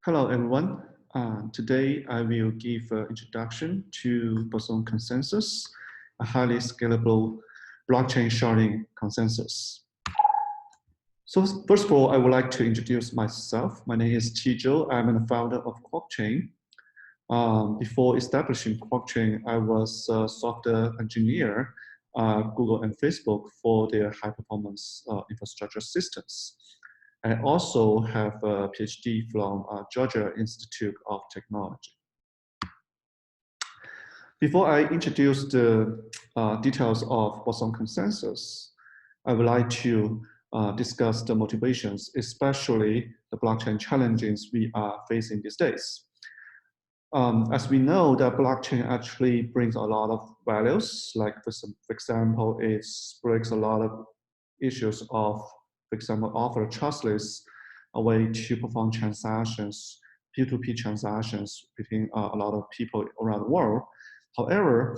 Hello, everyone. Today, I will give an introduction to Boson consensus, a highly scalable blockchain sharding consensus. So first of all, I would like to introduce myself. My name is Chijo. I'm the founder of QuarkChain. Before establishing QuarkChain, I was a software engineer at Google and Facebook for their high-performance infrastructure systems. I also have a PhD from Georgia Institute of Technology. Before I introduce the details of Boson consensus, I would like to discuss the motivations, especially the blockchain challenges we are facing these days. As we know, that blockchain actually brings a lot of values, like for example, it breaks a lot of issues of, for example, offer trustless a way to perform transactions, P2P transactions between a lot of people around the world. However,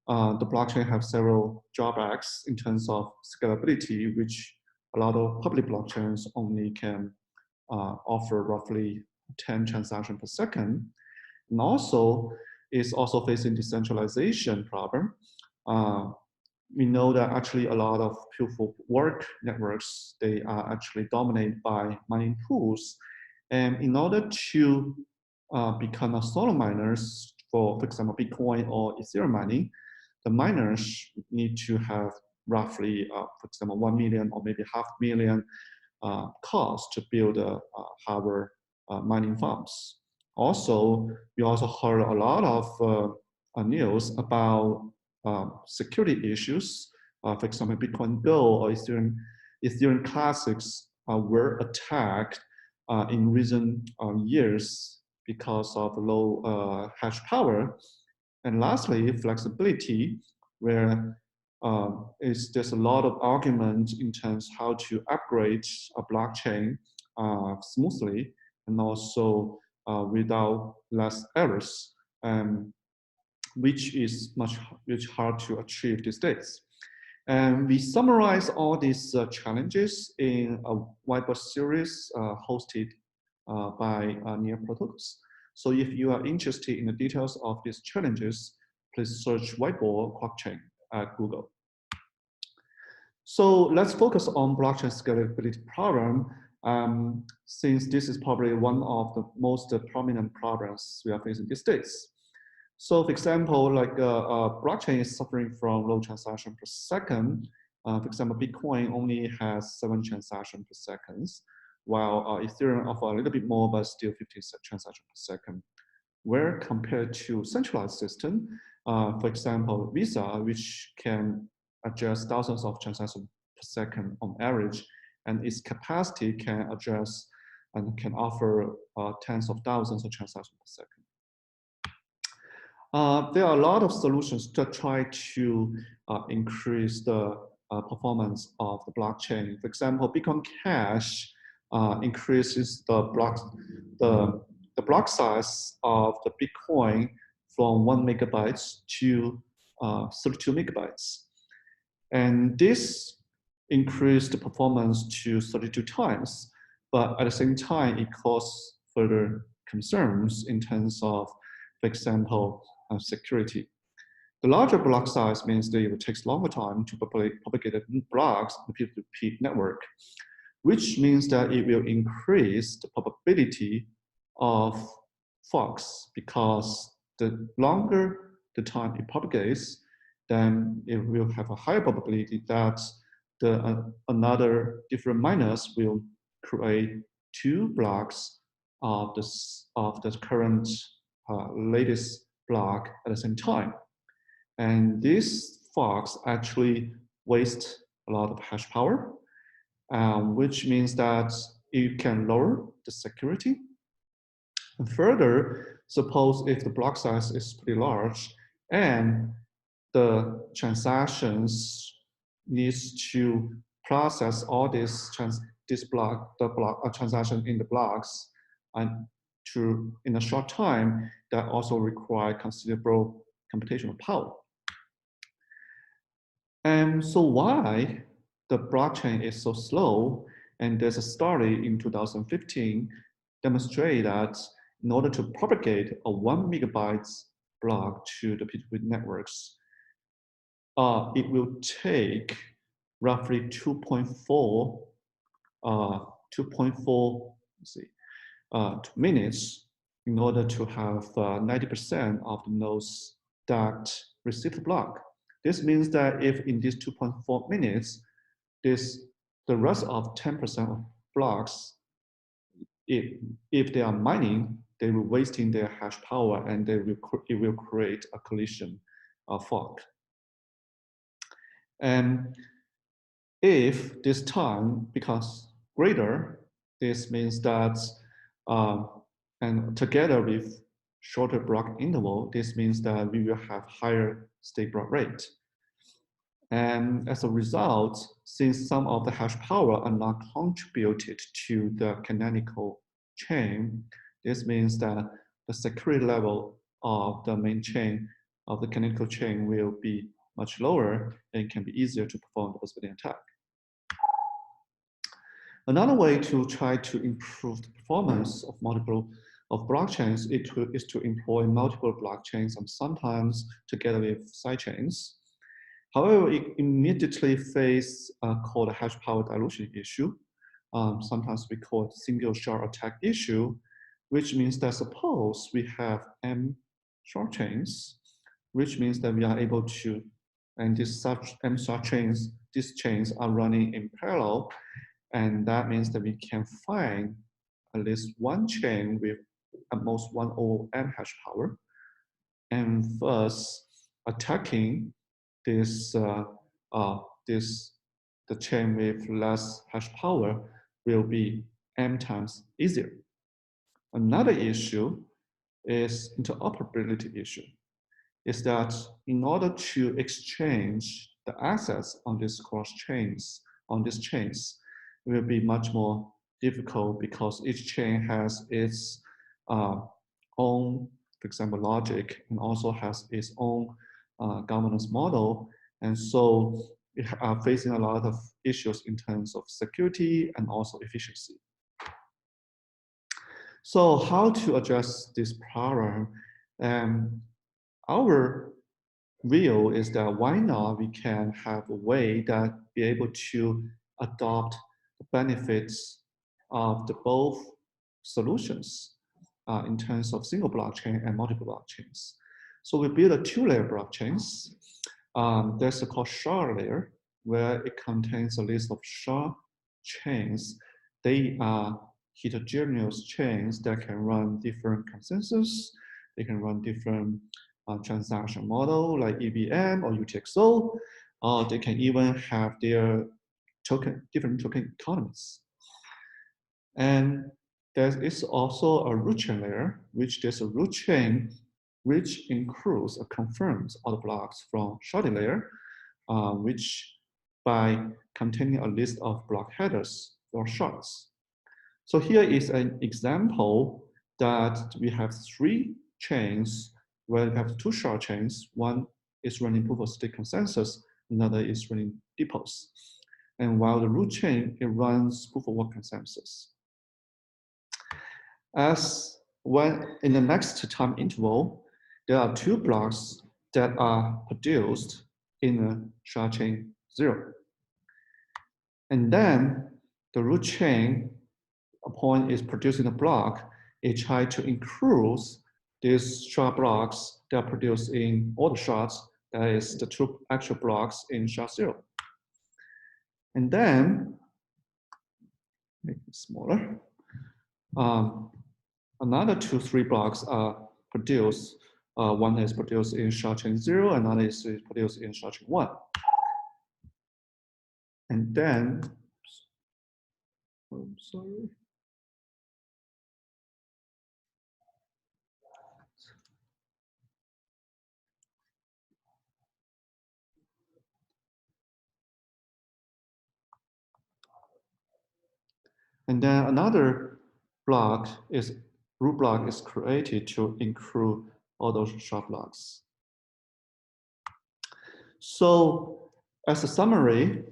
the blockchain have several drawbacks in terms of scalability, which a lot of public blockchains only can offer roughly 10 transactions per second. And also, it's also facing decentralization problem. We know that actually a lot of proof of work networks, they are actually dominated by mining pools. And in order to become a solo miners for example, Bitcoin or Ethereum mining, the miners need to have roughly, for example, 1 million or maybe $500,000 cost to build hardware mining farms. Also, we also heard a lot of news about security issues. For example, Bitcoin Gold or Ethereum Classics were attacked in recent years because of low hash power. And lastly, flexibility, where there's a lot of argument in terms how to upgrade a blockchain smoothly and also without less errors, which is much hard to achieve these days. And we summarize all these challenges in a whiteboard series hosted by Near Protocols. So if you are interested in the details of these challenges, please search whiteboard QuarkChain at Google. So let's focus on blockchain scalability problem, since this is probably one of the most prominent problems we are facing these days. So for example, like blockchain is suffering from low transaction per second. For example, Bitcoin only has 7 transactions per second, while Ethereum offer a little bit more, but still 15 transactions per second. Where compared to centralized system, for example, Visa, which can address thousands of transactions per second on average, and its capacity can address and can offer tens of thousands of transactions per second. There are a lot of solutions to try to increase the performance of the blockchain. For example, Bitcoin Cash increases the block size of the Bitcoin from 1 megabytes to 32 megabytes. And this increased the performance to 32 times, but at the same time, it caused further concerns in terms of, for example, security. The larger block size means that it takes longer time to propagate blocks in the P2P network, which means that it will increase the probability of forks, because the longer the time it propagates, then it will have a higher probability that another different miners will create 2 blocks of the current latest block at the same time. And these forks actually waste a lot of hash power, which means that it can lower the security. And further, suppose if the block size is pretty large and the transactions needs to process all these transaction in the blocks and in a short time, that also require considerable computational power. And so why the blockchain is so slow? And there's a study in 2015 demonstrate that in order to propagate a 1 megabytes block to the P2P networks, it will take roughly 2.4 let's see, minutes in order to have 90% of the nodes that receive the block. This means that if in these 2.4 minutes, the rest of 10% of blocks, if they are mining, they will wasting their hash power and it will create a collision fork. And if this time becomes greater, this means that, and together with shorter block interval, this means that we will have higher stake block rate. And as a result, since some of the hash power are not contributed to the canonical chain, this means that the security level of the main chain of the canonical chain will be much lower and can be easier to perform the Boson attack. Another way to try to improve the performance of blockchains is to employ multiple blockchains and sometimes together with sidechains. However, it immediately faces called a hash power dilution issue. Sometimes we call it single shard attack issue, which means that suppose we have M shard chains, which means that we are able to, and these chains are running in parallel, and that means that we can find at least one chain with at most 1 M hash power, and thus attacking the chain with less hash power will be M times easier. Another issue is interoperability issue. Is that in order to exchange the assets on these chains, it will be much more difficult because each chain has its own, for example, logic, and also has its own governance model. And so we are facing a lot of issues in terms of security and also efficiency. So how to address this problem? Our view is that why not we can have a way that be able to adopt the benefits of the both solutions in terms of single blockchain and multiple blockchains. So we build a 2-layer blockchains. There's a called shard layer, where it contains a list of shard chains. They are heterogeneous chains that can run different consensus. They can run different transaction model like EVM or UTXO. They can even have their different token economies. And there is also a root chain layer, which there's a root chain which includes or confirms all the blocks from sharding layer, which by containing a list of block headers or shards. So here is an example that we have 3 chains where we have 2 shard chains. One is running proof of stake consensus, another is running depots. And while the root chain, it runs proof of work consensus. As when in the next time interval, there are 2 blocks that are produced in a shard chain 0. And then the root chain, upon is producing a block, it tries to include these shard blocks that are produced in all the shards, that is the 2 actual blocks in shard 0. And then, make it smaller, another 2-3 blocks are produced. One is produced in shard chain 0, another is produced in shard chain 1. And then, I'm sorry. And then another block is, root block is created to include all those shard blocks. So as a summary,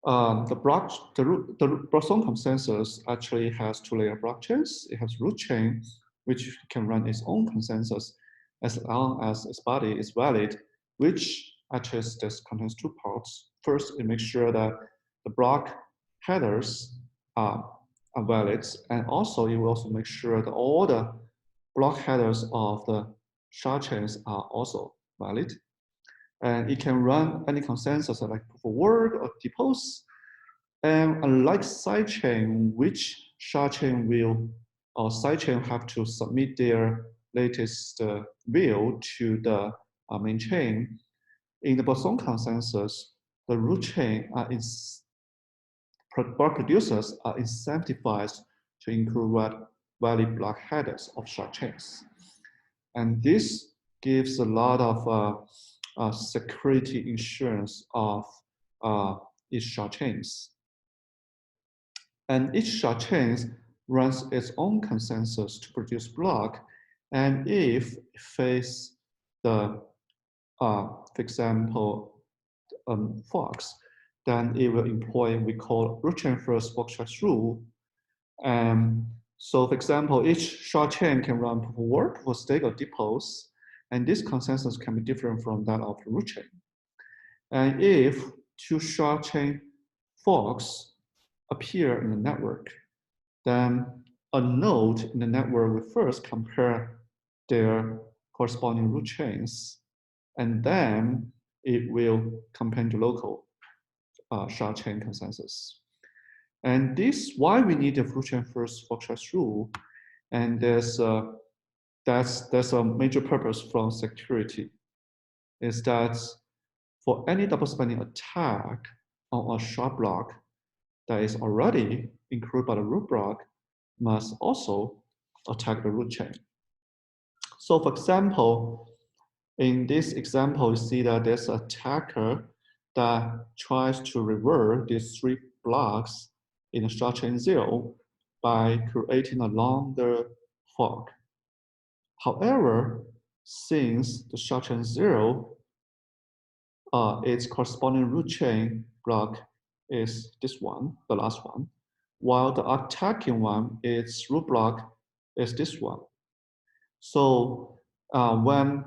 the Boson consensus actually has 2-layer blockchains. It has root chain, which can run its own consensus as long as its body is valid, which actually this contains two parts. First, it makes sure that the block headers are valid, and also it will also make sure that all the block headers of the shard chains are also valid. And it can run any consensus like proof of work or depots. And unlike sidechain, which shard chain will or sidechain have to submit their latest will to the main chain, in the Boson consensus, the root chain block producers are incentivized to include valid block headers of shard chains. And this gives a lot of security insurance of each shard chains. And each shard chain runs its own consensus to produce block. And if it face the, for example, forks, then it will employ what we call root chain first fork trace rule. So for example, each shard chain can run proof of work, proof of stake, or depots, and this consensus can be different from that of the root chain. And if two shard chain forks appear in the network, then a node in the network will first compare their corresponding root chains, and then it will compare to local shard chain consensus. And this why we need the root chain first fork trace rule, and that's a major purpose from security, is that for any double spending attack on a shard block that is already included by the root block must also attack the root chain. So for example, in this example, you see that there's an attacker that tries to revert these three blocks in the shard chain 0 by creating a longer fork. However, since the shard chain 0, its corresponding root chain block is this one, the last one, while the attacking one, its root block is this one. So when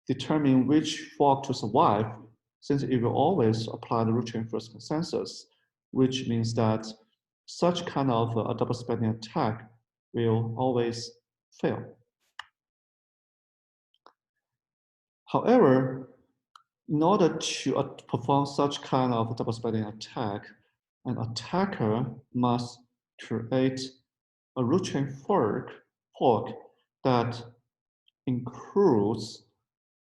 determining which fork to survive, since it will always apply the root chain first consensus, which means that such kind of a double spending attack will always fail. However, in order to perform such kind of double spending attack, an attacker must create a root chain fork that includes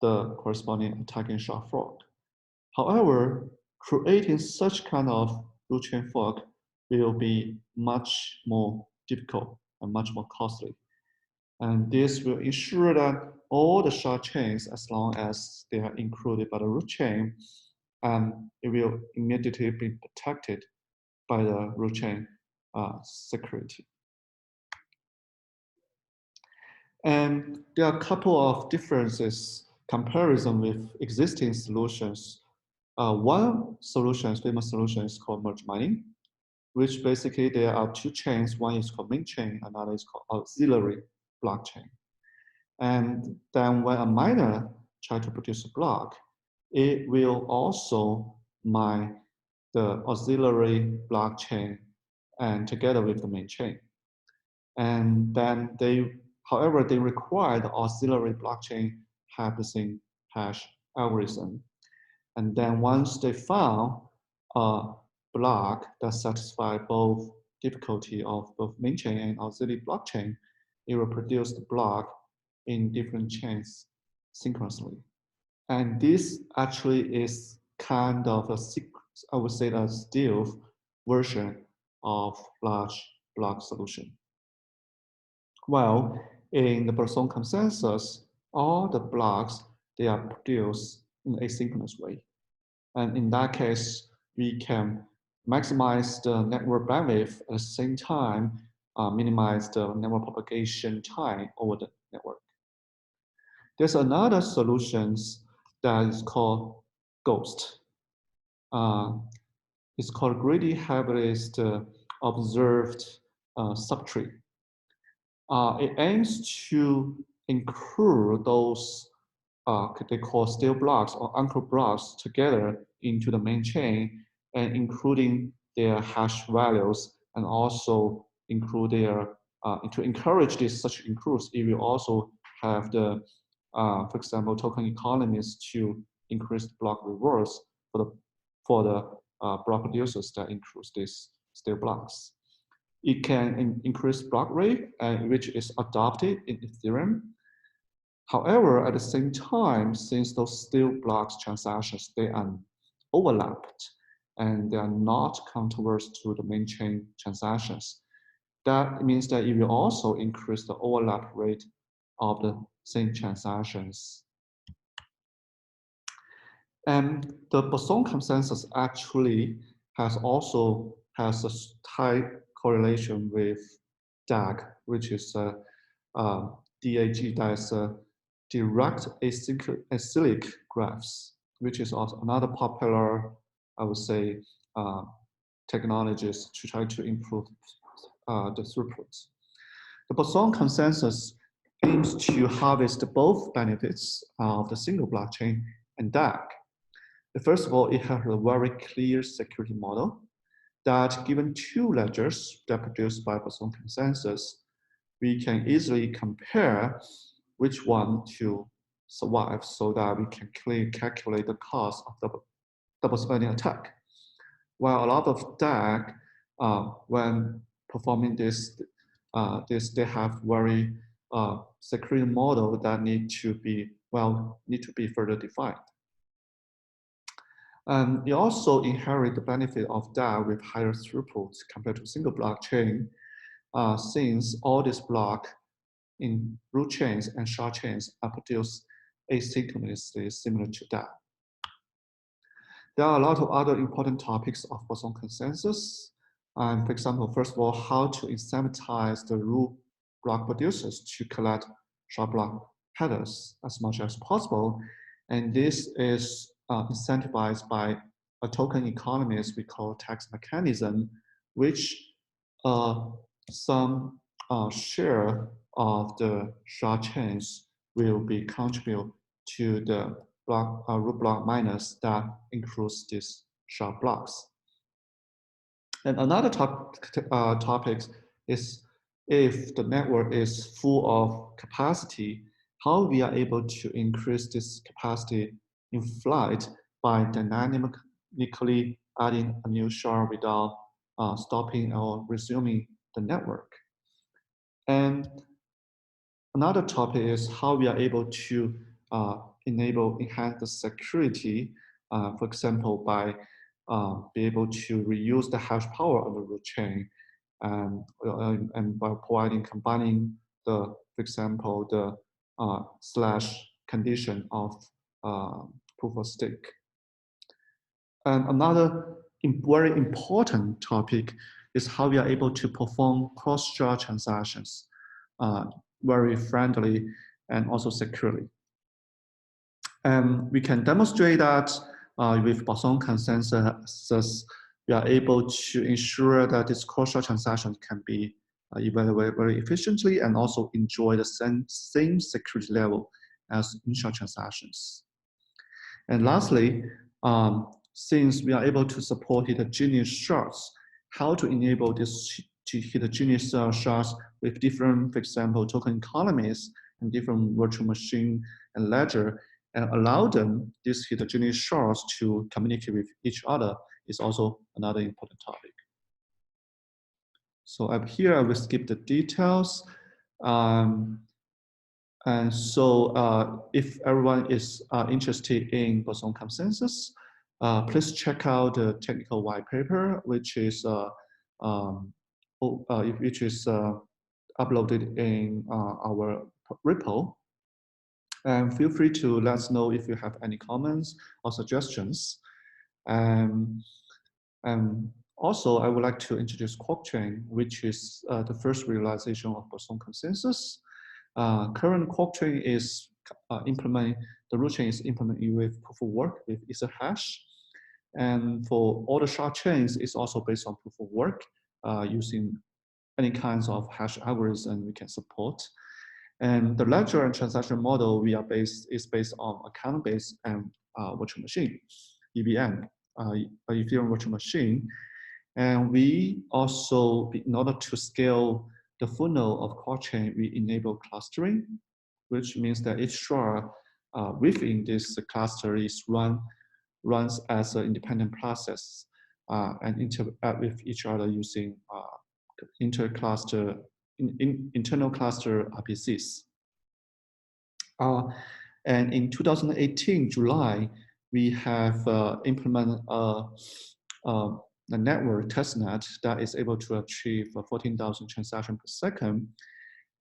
the corresponding attacking shard fork. However, creating such kind of root chain fork will be much more difficult and much more costly. And this will ensure that all the shard chains, as long as they are included by the root chain, it will immediately be protected by the root chain security. And there are a couple of differences comparison with existing solutions. One solution, famous solution, is called merge mining, which basically there are two chains. One is called main chain, another is called auxiliary blockchain. And then when a miner tries to produce a block, it will also mine the auxiliary blockchain and together with the main chain. And then however, they require the auxiliary blockchain have the same hash algorithm. And then once they found a block that satisfies both difficulty of both main chain and auxiliary blockchain, it will produce the block in different chains synchronously. And this actually is kind of a, I would say, a stealth version of large block solution. Well, in the Boson consensus, all the blocks, they are produced in an asynchronous way. And in that case, we can maximize the network bandwidth at the same time, minimize the network propagation time over the network. There's another solution that is called Ghost. It's called greedy hybrid observed subtree. It aims to include those they call steel blocks or anchor blocks together into the main chain, and including their hash values, and also include their to encourage this such includes. It will also have the for example token economies to increase the block rewards for the block producers that includes these steel blocks. It can increase block rate, which is adopted in Ethereum. However, at the same time, since those steel blocks transactions, they are overlapped and they are not counterverse to the main chain transactions. That means that it will also increase the overlap rate of the same transactions. And the Boson consensus actually has a tight correlation with DAG, which is DAG, that's direct acyclic graphs, which is also another popular, I would say, technologies to try to improve the throughput. The Boson consensus aims to harvest both benefits of the single blockchain and DAG. First of all, it has a very clear security model that given two ledgers that are produced by Boson consensus, we can easily compare which one to survive so that we can clearly calculate the cost of the double spending attack. While a lot of DAG, when performing this, they have very security model that need to be further defined. You also inherit the benefit of DAG with higher throughput compared to single blockchain, since all these blocks in root chains and shard chains are produced asynchronously similar to DAG. There are a lot of other important topics of Boson consensus. For example, first of all, how to incentivize the root block producers to collect shard block headers as much as possible. And this is incentivized by a token economies we call tax mechanism, which some share of the shard chains will be contribute to the root block miners that includes these shard blocks. And another topic is if the network is full of capacity, how we are able to increase this capacity in flight by dynamically adding a new shard without stopping or resuming the network. And another topic is how we are able to enhance the security, for example, by be able to reuse the hash power of the root chain, and by combining the, for example, the slash condition of proof of stake. And another very important topic is how we are able to perform cross-shard transactions very friendly and also securely. We can demonstrate that with Boson consensus, we are able to ensure that this cross-shard transaction can be evaluated very efficiently and also enjoy the same security level as in-shard transactions. And lastly, since we are able to support heterogeneous shards, how to enable this heterogeneous shards with different, for example, token economies and different virtual machine and ledger, and allow them, these heterogeneous shards, to communicate with each other is also another important topic. So up here, I will skip the details. And so if everyone is interested in Boson consensus, please check out the technical white paper, which is uploaded in our repo. And feel free to let us know if you have any comments or suggestions. And also, I would like to introduce QuarkChain, which is the first realization of Boson consensus. Current QuarkChain is the root chain is implemented with proof of work with Etherhash. And for all the shard chains, it's also based on proof of work using any kinds of hash algorithm we can support. And the ledger and transaction model is based on account-based and virtual machine, EVM, Ethereum virtual machine. And we also, in order to scale the funnel of QuarkChain, we enable clustering, which means that each shard within this cluster runs as an independent process and interact with each other using internal cluster RPCs. And in 2018, July, we have implemented a network testnet that is able to achieve 14,000 transactions per second.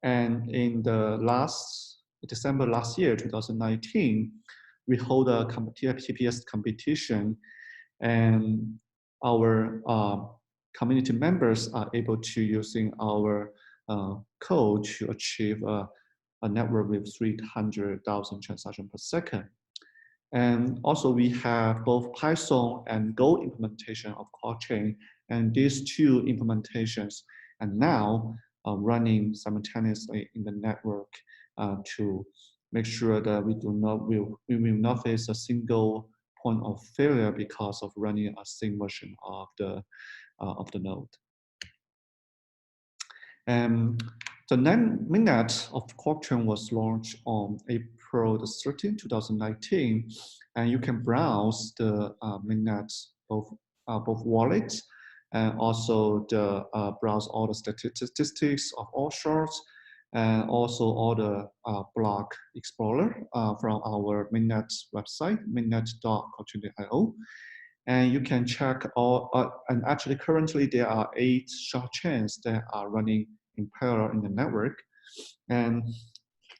And in the December last year, 2019, we hold a TPS competition, and our community members are able to using our code to achieve a network with 300,000 transactions per second. And also we have both Python and Go implementation of QuarkChain, and these two implementations are now running simultaneously in the network to make sure that we will not face a single point of failure because of running a same version of the node. The mainnet of QuarkChain was launched on April 13, 2019, and you can browse the mainnet both wallets and also browse all the statistics of all shards and also all the block explorer from our mainnet website, mainnet.quarkchain.io. And you can check all, and actually currently there are 8 shard chains that are running in parallel in the network. And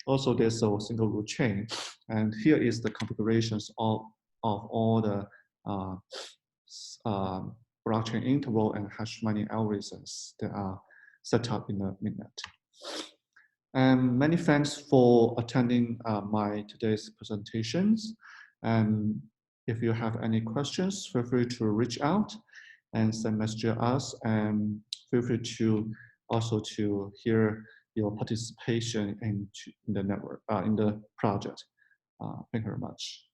also there's a single root chain. And here is the configurations of all the blockchain interval and hash mining algorithms that are set up in the mainnet. And many thanks for attending my today's presentations. And if you have any questions, feel free to reach out and send message to us, and feel free to also to hear your participation in the network, in the project. Thank you very much.